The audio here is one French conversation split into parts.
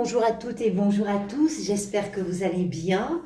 bonjour à toutes et bonjour à tous, j'espère que vous allez bien.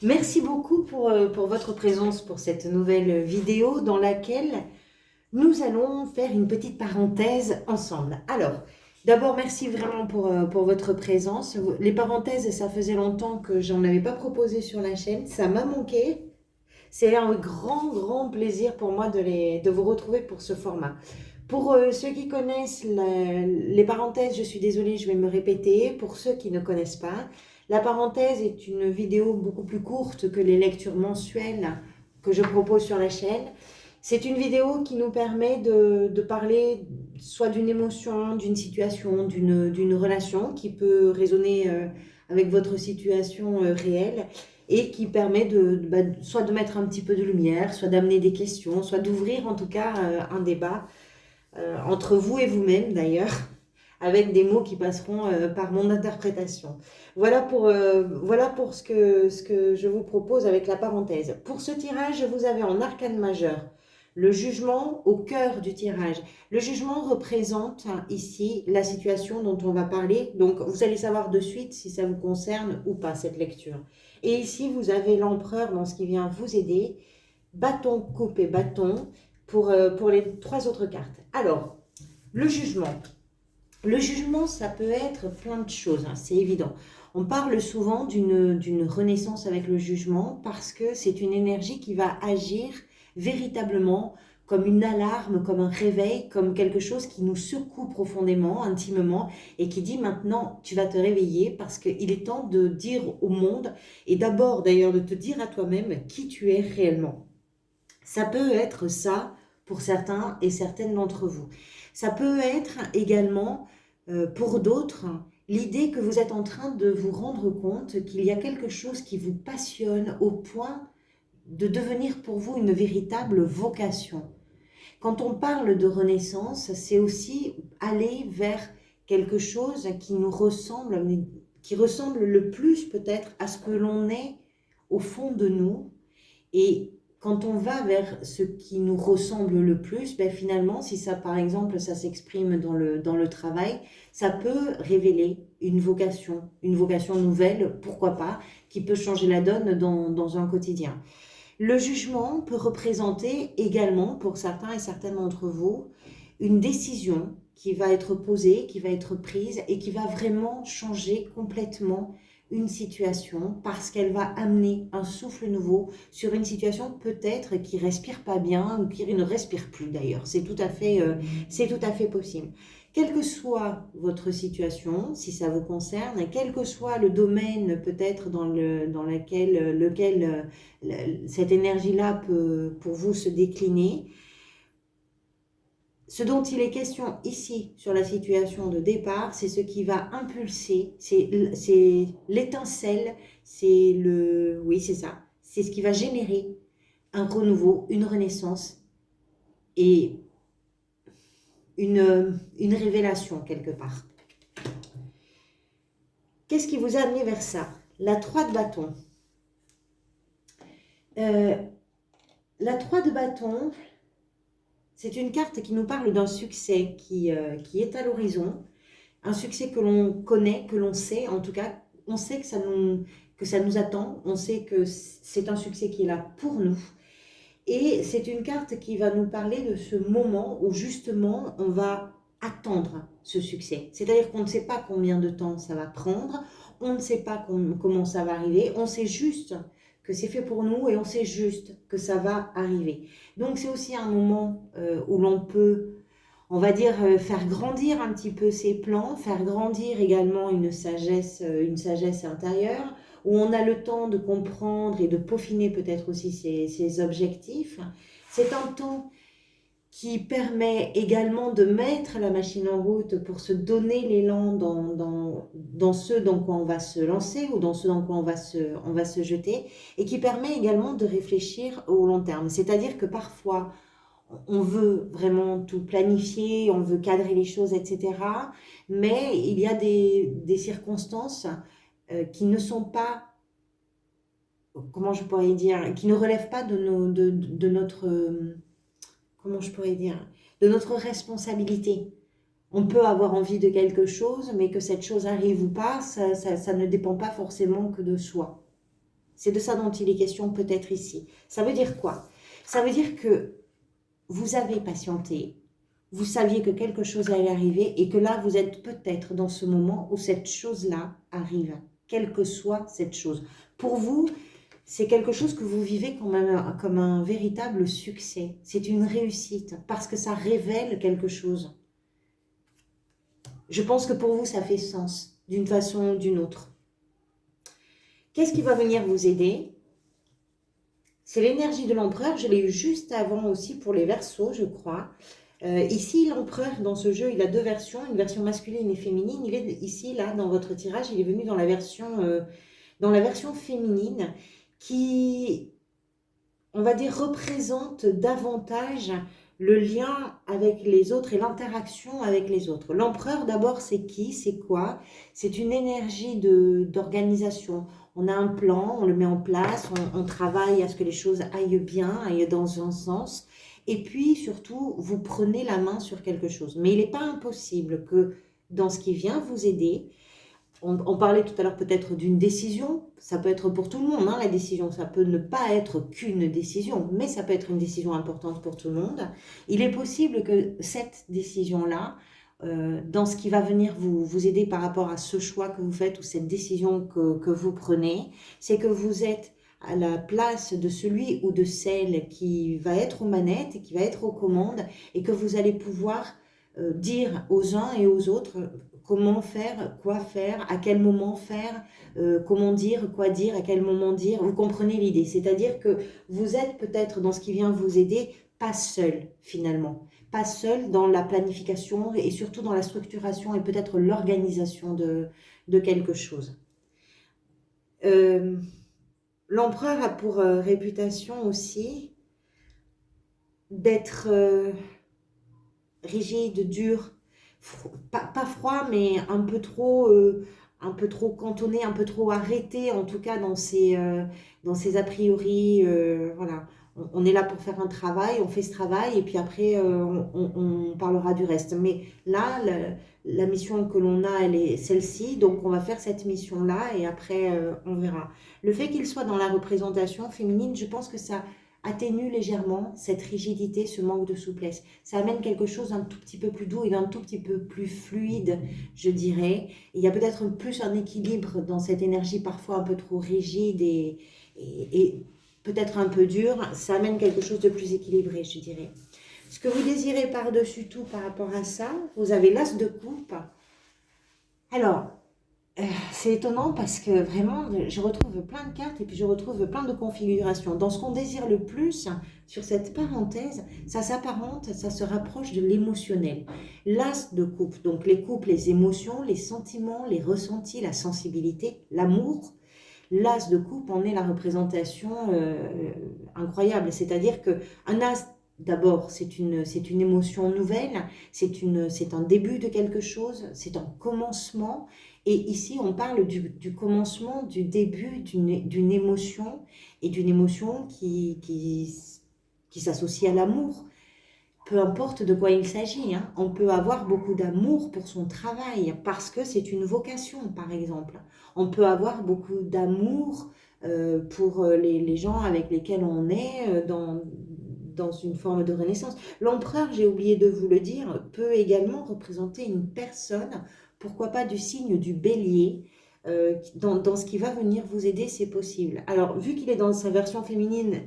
Merci beaucoup pour votre présence pour cette nouvelle vidéo dans laquelle nous allons faire une petite parenthèse ensemble. Alors, d'abord merci vraiment pour votre présence. Les parenthèses, ça faisait longtemps que j'en avais pas proposé sur la chaîne, ça m'a manqué. C'est un grand plaisir pour moi de vous retrouver pour ce format. Pour ceux qui connaissent les parenthèses, je suis désolée, je vais me répéter. Pour ceux qui ne connaissent pas, la parenthèse est une vidéo beaucoup plus courte que les lectures mensuelles que je propose sur la chaîne. C'est une vidéo qui nous permet de parler soit d'une émotion, d'une situation, d'une relation qui peut résonner avec votre situation réelle et qui permet soit de mettre un petit peu de lumière, soit d'amener des questions, soit d'ouvrir en tout cas un débat entre vous et vous-même d'ailleurs, avec des mots qui passeront par mon interprétation. Voilà pour ce que je vous propose avec la parenthèse. Pour ce tirage, vous avez en arcane majeur le jugement au cœur du tirage. Le jugement représente ici la situation dont on va parler. Donc, vous allez savoir de suite si ça vous concerne ou pas, cette lecture. Et ici, vous avez l'empereur dans ce qui vient vous aider. Bâton, coupe et bâton pour les trois autres cartes. Alors, le jugement. Le jugement, ça peut être plein de choses, hein, c'est évident. On parle souvent d'une renaissance avec le jugement parce que c'est une énergie qui va agir véritablement comme une alarme, comme un réveil, comme quelque chose qui nous secoue profondément, intimement, et qui dit maintenant, tu vas te réveiller parce qu'il est temps de dire au monde, et d'abord d'ailleurs de te dire à toi-même qui tu es réellement. Ça peut être ça pour certains et certaines d'entre vous. Ça peut être également pour d'autres l'idée que vous êtes en train de vous rendre compte qu'il y a quelque chose qui vous passionne au point de devenir pour vous une véritable vocation. Quand on parle de renaissance, c'est aussi aller vers quelque chose qui nous ressemble, qui ressemble le plus peut-être à ce que l'on est au fond de nous. Et quand on va vers ce qui nous ressemble le plus, ben finalement, si ça, par exemple, ça s'exprime dans le travail, ça peut révéler une vocation nouvelle, pourquoi pas, qui peut changer la donne dans un quotidien. Le jugement peut représenter également, pour certains et certaines d'entre vous, une décision qui va être posée, qui va être prise et qui va vraiment changer complètement une situation parce qu'elle va amener un souffle nouveau sur une situation peut-être qui respire pas bien ou qui ne respire plus d'ailleurs. C'est tout à fait possible. Quelle que soit votre situation, si ça vous concerne, quel que soit le domaine peut-être dans lequel cette énergie-là peut pour vous se décliner, ce dont il est question ici sur la situation de départ, c'est ce qui va impulser, c'est l'étincelle, oui c'est ça, c'est ce qui va générer un renouveau, une renaissance et une révélation quelque part. Qu'est-ce qui vous a amené vers ça? La 3 de bâton. La 3 de bâton, c'est une carte qui nous parle d'un succès qui est à l'horizon, un succès que l'on connaît, que l'on sait, en tout cas, on sait que ça nous attend, on sait que c'est un succès qui est là pour nous. Et c'est une carte qui va nous parler de ce moment où justement on va attendre ce succès. C'est-à-dire qu'on ne sait pas combien de temps ça va prendre, on ne sait pas comment ça va arriver, on sait juste que c'est fait pour nous et on sait juste que ça va arriver. Donc c'est aussi un moment où l'on peut, on va dire, faire grandir un petit peu ses plans, faire grandir également une sagesse intérieure, où on a le temps de comprendre et de peaufiner peut-être aussi ses objectifs. C'est un temps qui permet également de mettre la machine en route pour se donner l'élan dans ce dans quoi on va se lancer ou dans ce dans quoi on va se jeter, et qui permet également de réfléchir au long terme. C'est-à-dire que parfois, on veut vraiment tout planifier, on veut cadrer les choses, etc. Mais il y a des circonstances qui ne sont pas, comment je pourrais dire, qui ne relèvent pas de notre, comment je pourrais dire, de notre responsabilité. On peut avoir envie de quelque chose, mais que cette chose arrive ou pas, ça ne dépend pas forcément que de soi. C'est de ça dont il est question peut-être ici. Ça veut dire quoi? Ça veut dire que vous avez patienté, vous saviez que quelque chose allait arriver et que là, vous êtes peut-être dans ce moment où cette chose-là arrive, quelle que soit cette chose. Pour vous, c'est quelque chose que vous vivez comme un véritable succès. C'est une réussite parce que ça révèle quelque chose. Je pense que pour vous, ça fait sens d'une façon ou d'une autre. Qu'est-ce qui va venir vous aider? C'est l'énergie de l'empereur. Je l'ai eu juste avant aussi pour les Verseaux, je crois. Ici, l'empereur, dans ce jeu, il a deux versions, une version masculine et féminine. Il est ici, là, dans votre tirage, il est venu dans la version féminine qui, on va dire, représente davantage le lien avec les autres et l'interaction avec les autres. L'empereur, d'abord, c'est qui? C'est quoi? C'est une énergie d'organisation. On a un plan, on le met en place, on travaille à ce que les choses aillent bien, aillent dans un sens. Et puis, surtout, vous prenez la main sur quelque chose. Mais il n'est pas impossible que, dans ce qui vient vous aider, on parlait tout à l'heure peut-être d'une décision, ça peut être pour tout le monde, hein, la décision, ça peut ne pas être qu'une décision, mais ça peut être une décision importante pour tout le monde. Il est possible que cette décision-là, dans ce qui va venir vous aider par rapport à ce choix que vous faites ou cette décision que vous prenez, c'est que vous êtes à la place de celui ou de celle qui va être aux manettes et qui va être aux commandes et que vous allez pouvoir dire aux uns et aux autres comment faire, quoi faire, à quel moment faire, comment dire, quoi dire, à quel moment dire. Vous comprenez l'idée. C'est-à-dire que vous êtes peut-être dans ce qui vient vous aider, pas seul finalement. Pas seul dans la planification et surtout dans la structuration et peut-être l'organisation de quelque chose. L'empereur a pour réputation aussi d'être rigide, dur, pas froid, mais un peu trop cantonné, un peu trop arrêté, en tout cas dans ses a priori. Voilà. On est là pour faire un travail, on fait ce travail, et puis après, on parlera du reste. Mais là, la mission que l'on a, elle est celle-ci, donc on va faire cette mission-là, et après, on verra. Le fait qu'il soit dans la représentation féminine, je pense que ça atténue légèrement cette rigidité, ce manque de souplesse. Ça amène quelque chose d'un tout petit peu plus doux et d'un tout petit peu plus fluide, je dirais. Il y a peut-être plus un équilibre dans cette énergie parfois un peu trop rigide et peut-être un peu dure. Ça amène quelque chose de plus équilibré, je dirais. Ce que vous désirez par-dessus tout par rapport à ça, vous avez l'as de coupe. Alors, c'est étonnant parce que vraiment, je retrouve plein de cartes et puis je retrouve plein de configurations. Dans ce qu'on désire le plus, sur cette parenthèse, ça s'apparente, ça se rapproche de l'émotionnel. L'as de coupe, donc les coupes, les émotions, les sentiments, les ressentis, la sensibilité, l'amour. L'as de coupe en est la représentation incroyable. C'est-à-dire qu'un as, d'abord, c'est une émotion nouvelle, c'est un début de quelque chose, c'est un commencement. Et ici, on parle du commencement, du début d'une émotion, et d'une émotion qui s'associe à l'amour. Peu importe de quoi il s'agit, hein. On peut avoir beaucoup d'amour pour son travail, parce que c'est une vocation, par exemple. On peut avoir beaucoup d'amour pour les gens avec lesquels on est dans une forme de renaissance. L'empereur, j'ai oublié de vous le dire, peut également représenter une personne, pourquoi pas du signe du bélier. Dans ce qui va venir vous aider, c'est possible. Alors, vu qu'il est dans sa version féminine,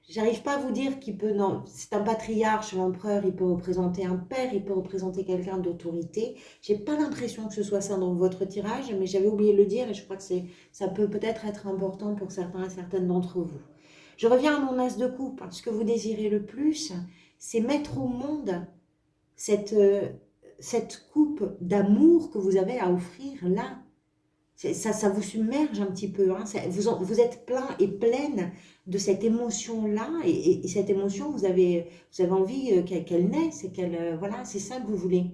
j'arrive pas à vous dire qu'il peut, non, c'est un patriarche, l'empereur, il peut représenter un père, il peut représenter quelqu'un d'autorité. J'ai pas l'impression que ce soit ça dans votre tirage, mais j'avais oublié de le dire et je crois que ça peut peut-être être important pour certains et certaines d'entre vous. Je reviens à mon as de coupe. Ce que vous désirez le plus, c'est mettre au monde cette, cette coupe d'amour que vous avez à offrir là. Ça vous submerge un petit peu, hein. Vous êtes plein et pleine de cette émotion-là, et cette émotion, vous avez envie qu'elle naisse, et voilà, c'est ça que vous voulez.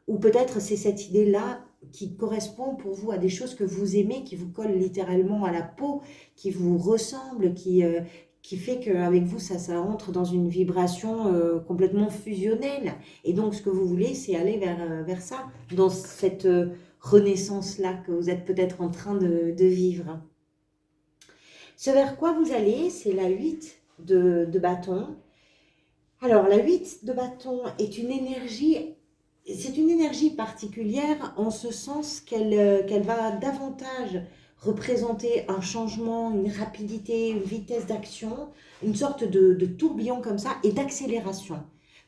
Ou peut-être c'est cette idée-là qui correspond pour vous à des choses que vous aimez, qui vous collent littéralement à la peau, qui vous ressemblent, qui fait qu'avec vous, ça entre dans une vibration complètement fusionnelle. Et donc, ce que vous voulez, c'est aller vers ça, dans cette renaissance-là que vous êtes peut-être en train de vivre. Ce vers quoi vous allez, c'est la 8 de bâton. Alors, la 8 de bâton est une énergie, c'est une énergie particulière en ce sens qu'elle va davantage représenter un changement, une rapidité, une vitesse d'action, une sorte de tourbillon comme ça et d'accélération.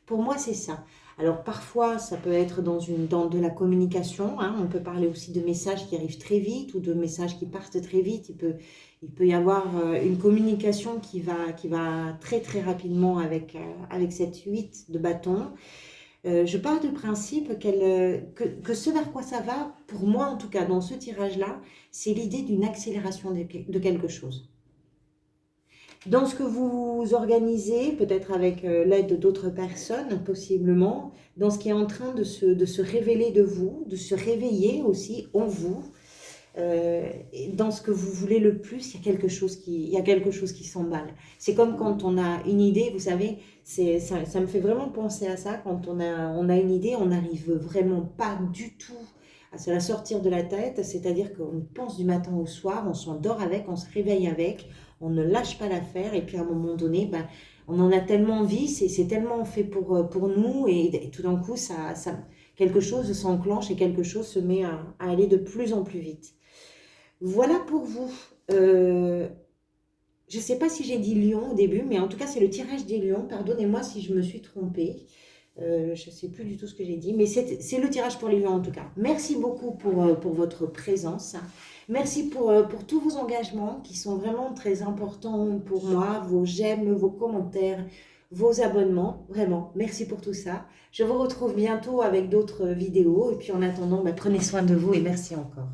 Pour moi, c'est ça. Alors parfois, ça peut être dans de la communication, hein. On peut parler aussi de messages qui arrivent très vite ou de messages qui partent très vite. Il peut y avoir une communication qui va très très rapidement avec cette 8 de bâton. Je pars du principe que ce vers quoi ça va, pour moi en tout cas dans ce tirage-là, c'est l'idée d'une accélération de quelque chose. Dans ce que vous organisez, peut-être avec l'aide d'autres personnes, possiblement, dans ce qui est en train de se révéler de vous, de se réveiller aussi en vous, et dans ce que vous voulez le plus, il y a quelque chose qui s'emballe. C'est comme quand on a une idée, vous savez, ça me fait vraiment penser à ça. Quand on a une idée, on n'arrive vraiment pas du tout à se la sortir de la tête. C'est-à-dire qu'on pense du matin au soir, on s'endort avec, on se réveille avec, on ne lâche pas l'affaire. Et puis à un moment donné, ben, on en a tellement envie, c'est tellement fait pour nous. Et tout d'un coup, quelque chose s'enclenche et quelque chose se met à aller de plus en plus vite. Voilà pour vous. Je ne sais pas si j'ai dit lion au début, mais en tout cas, c'est le tirage des lions. Pardonnez-moi si je me suis trompée. Je ne sais plus du tout ce que j'ai dit, mais c'est le tirage pour les lions en tout cas. Merci beaucoup pour votre présence. Merci pour tous vos engagements qui sont vraiment très importants pour moi, vos j'aime, vos commentaires, vos abonnements. Vraiment, merci pour tout ça. Je vous retrouve bientôt avec d'autres vidéos. Et puis en attendant, bah, prenez soin de vous et merci encore.